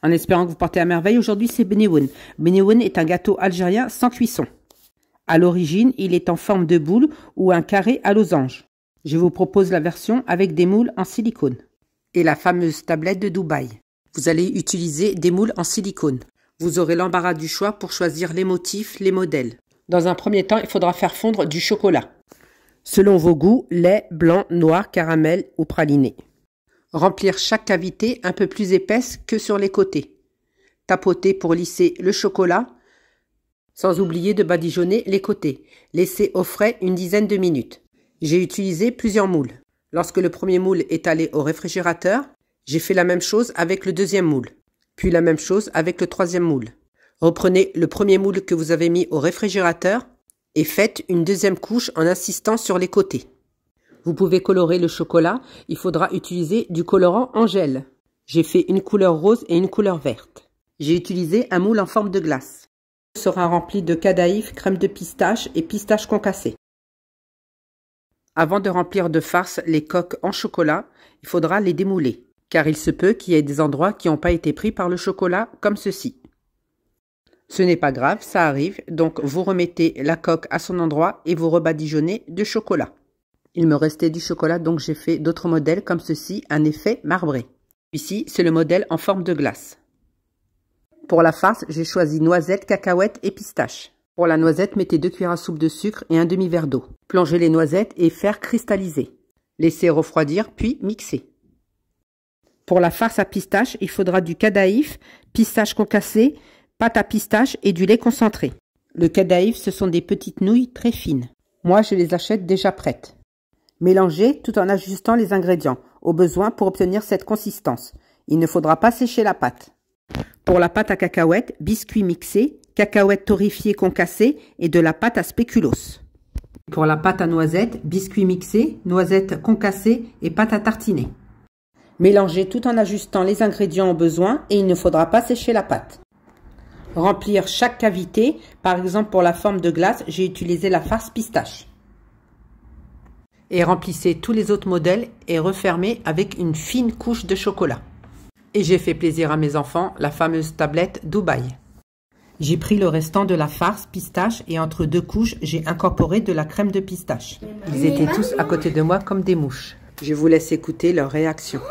En espérant que vous portez à merveille, aujourd'hui c'est Benewoun. Benewoun est un gâteau algérien sans cuisson. À l'origine, il est en forme de boule ou un carré à losange. Je vous propose la version avec des moules en silicone. Et la fameuse tablette de Dubaï. Vous allez utiliser des moules en silicone. Vous aurez l'embarras du choix pour choisir les motifs, les modèles. Dans un premier temps, il faudra faire fondre du chocolat. Selon vos goûts, lait, blanc, noir, caramel ou praliné. Remplir chaque cavité un peu plus épaisse que sur les côtés. Tapoter pour lisser le chocolat, sans oublier de badigeonner les côtés. Laissez au frais une dizaine de minutes. J'ai utilisé plusieurs moules. Lorsque le premier moule est allé au réfrigérateur, j'ai fait la même chose avec le deuxième moule. Puis la même chose avec le troisième moule. Reprenez le premier moule que vous avez mis au réfrigérateur et faites une deuxième couche en insistant sur les côtés. Vous pouvez colorer le chocolat, il faudra utiliser du colorant en gel. J'ai fait une couleur rose et une couleur verte. J'ai utilisé un moule en forme de glace. Il sera rempli de cadaïf, crème de pistache et pistache concassée. Avant de remplir de farce les coques en chocolat, il faudra les démouler, car il se peut qu'il y ait des endroits qui n'ont pas été pris par le chocolat, comme ceci. Ce n'est pas grave, ça arrive, donc vous remettez la coque à son endroit et vous rebadigeonnez de chocolat. Il me restait du chocolat, donc j'ai fait d'autres modèles comme ceci, un effet marbré. Ici, c'est le modèle en forme de glace. Pour la farce, j'ai choisi noisette, cacahuète et pistache. Pour la noisette, mettez 2 cuillères à soupe de sucre et un demi-verre d'eau. Plongez les noisettes et faire cristalliser. Laissez refroidir, puis mixer. Pour la farce à pistache, il faudra du cadaïf, pistache concassée, pâte à pistache et du lait concentré. Le cadaïf, ce sont des petites nouilles très fines. Moi, je les achète déjà prêtes. Mélangez tout en ajustant les ingrédients, au besoin pour obtenir cette consistance. Il ne faudra pas sécher la pâte. Pour la pâte à cacahuètes, biscuits mixés, cacahuètes torréfiées concassées et de la pâte à spéculoos. Pour la pâte à noisettes, biscuits mixés, noisettes concassées et pâte à tartiner. Mélangez tout en ajustant les ingrédients au besoin et il ne faudra pas sécher la pâte. Remplir chaque cavité, par exemple pour la forme de glace, j'ai utilisé la farce pistache. Et remplissez tous les autres modèles et refermez avec une fine couche de chocolat. Et j'ai fait plaisir à mes enfants, la fameuse tablette Dubaï. J'ai pris le restant de la farce pistache et entre deux couches, j'ai incorporé de la crème de pistache. Ils étaient tous à côté de moi comme des mouches. Je vous laisse écouter leur réaction.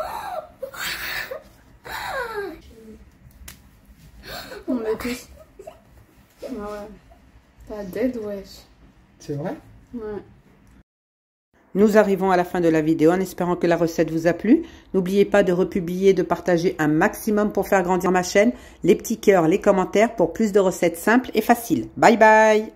On m'a tous. Ah ouais. T'as dead, wesh. C'est vrai? Ouais. Nous arrivons à la fin de la vidéo en espérant que la recette vous a plu. N'oubliez pas de republier, de partager un maximum pour faire grandir ma chaîne, les petits cœurs, les commentaires pour plus de recettes simples et faciles. Bye bye!